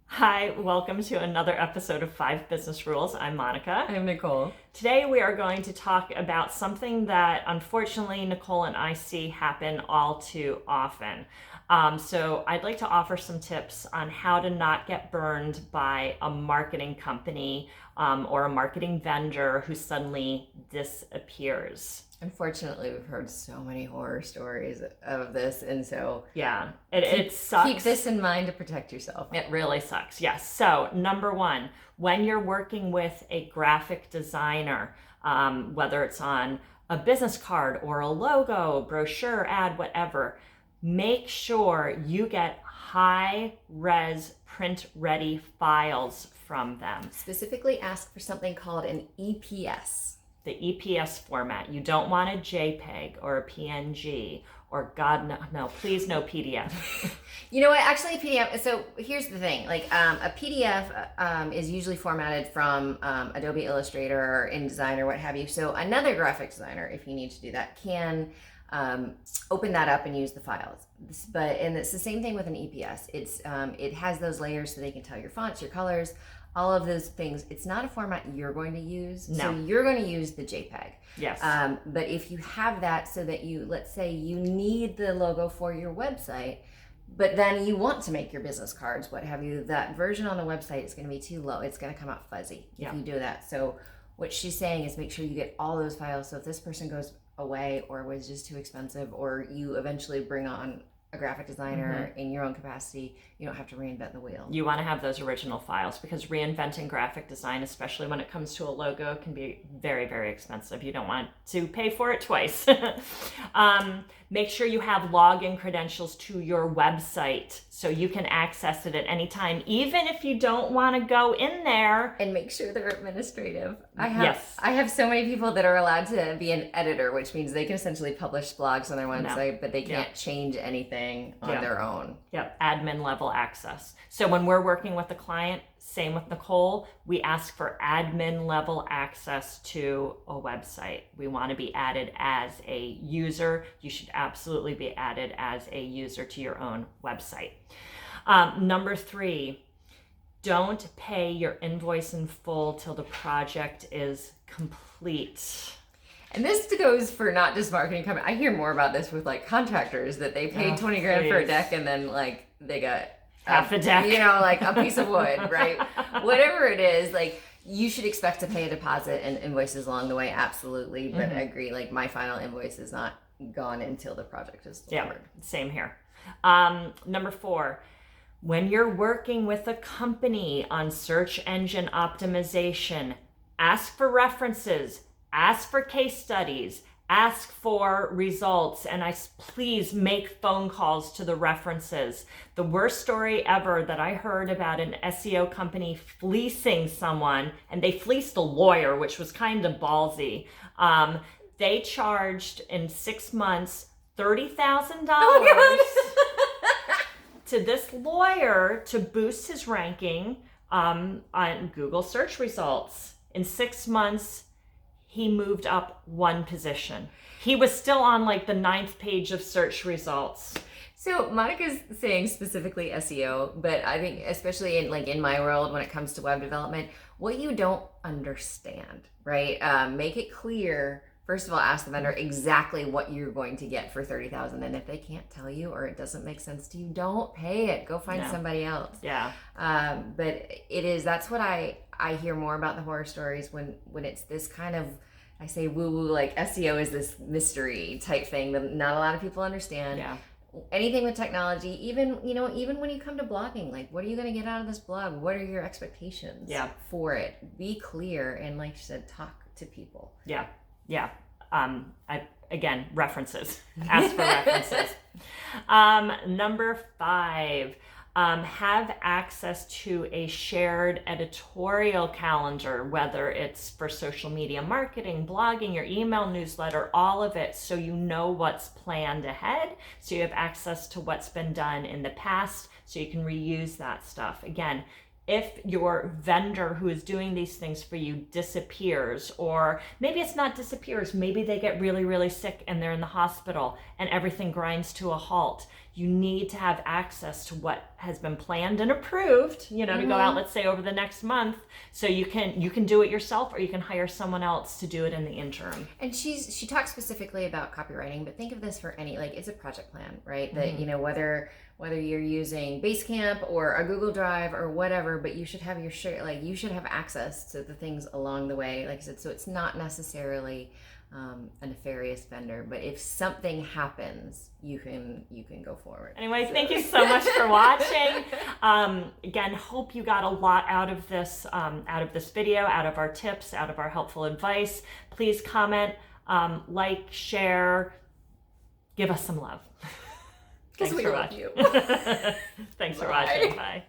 Hi, welcome to another episode of 5 Business Rules. I'm Monica. I'm Nicole. Today we are going to talk about something that unfortunately Nicole and I see happen all too often. So I'd like to offer some tips on how to not get burned by a marketing company or a marketing vendor who suddenly disappears. Unfortunately, we've heard so many horror stories of this, and so Yeah, it sucks. Keep this in mind to protect yourself. It really sucks, yes. So, number one, when you're working with a graphic designer, whether it's on a business card or a logo, brochure, ad, whatever, make sure you get high-res, print-ready files from them. Specifically ask for something called an EPS. The EPS format. You don't want a JPEG or a PNG or no, please no PDF. You know what? Actually, a PDF. So here's the thing: like a PDF is usually formatted from Adobe Illustrator or InDesign or what have you. So another graphic designer, if you need to do that, can open that up and use the files. And it's the same thing with an EPS. It has those layers so they can tell your fonts, your colors, all of those things. It's not a format you're going to use. No. So you're going to use the JPEG. Yes. But if you have that so that let's say you need the logo for your website, but then you want to make your business cards, what have you, that version on the website is going to be too low. It's going to come out fuzzy if you do that. So what she's saying is make sure you get all those files. So if this person goes away or was just too expensive, or you eventually bring on a graphic designer in your own capacity, you don't have to reinvent the wheel. You want to have those original files because reinventing graphic design, especially when it comes to a logo, can be very, very expensive. You don't want to pay for it twice. Make sure you have login credentials to your website so you can access it at any time, even if you don't want to go in there. And make sure they're administrative. I have so many people that are allowed to be an editor, which means they can essentially publish blogs on their website, but they can't change anything on their own. Yep, admin level access. So when we're working with a client, same with Nicole, we ask for admin level access to a website. We want to be added as a user. You should absolutely be added as a user to your own website. Number 3, don't pay your invoice in full till the project is complete. And this goes for not just marketing companies. I hear more about this with like contractors that they paid 20 grand for a deck and then like they got half a deck, like a piece of wood, right? Whatever it is, like you should expect to pay a deposit and invoices along the way. Absolutely. But I agree, like my final invoice is not gone until the project is delivered. Yeah, same here. Number 4, when you're working with a company on search engine optimization, ask for references, ask for case studies, ask for results, and please make phone calls to the references. The worst story ever that I heard about an SEO company fleecing someone, and they fleeced a lawyer, which was kind of ballsy. They charged in 6 months $30,000 to this lawyer to boost his ranking on Google search results. In 6 months, he moved up 1 position. He was still on like the 9th page of search results. So Monica's saying specifically SEO, but I think especially in my world when it comes to web development, what you don't understand, right? Make it clear. First of all, ask the vendor exactly what you're going to get for $30,000, and if they can't tell you or it doesn't make sense to you, don't pay it. Go find somebody else. Yeah. But that's what I hear more about the horror stories when it's this kind of, I say woo-woo, like SEO is this mystery type thing that not a lot of people understand. Yeah. Anything with technology, even when you come to blogging, like what are you going to get out of this blog? What are your expectations for it? Be clear and, like you said, talk to people. Yeah. Yeah. Again, references. Ask for references. Number 5, have access to a shared editorial calendar, whether it's for social media marketing, blogging, your email newsletter, all of it, so you know what's planned ahead, so you have access to what's been done in the past, so you can reuse that stuff. Again, if your vendor who is doing these things for you disappears, or maybe it's not disappears, maybe they get really, really sick and they're in the hospital and everything grinds to a halt, you need to have access to what has been planned and approved, to go out, let's say over the next month, so you can do it yourself, or you can hire someone else to do it in the interim. And she talks specifically about copywriting, but think of this for any, it's a project plan, right? That, whether you're using Basecamp or a Google Drive or whatever, but you should have you should have access to the things along the way, like I said, so it's not necessarily a nefarious vendor, but if something happens, you can go forward. Anyway, thank you so much for watching. Again, hope you got a lot out of this video, out of our tips, out of our helpful advice. Please comment, like, share, give us some love. Because we love watching. you. Thanks for watching. Bye.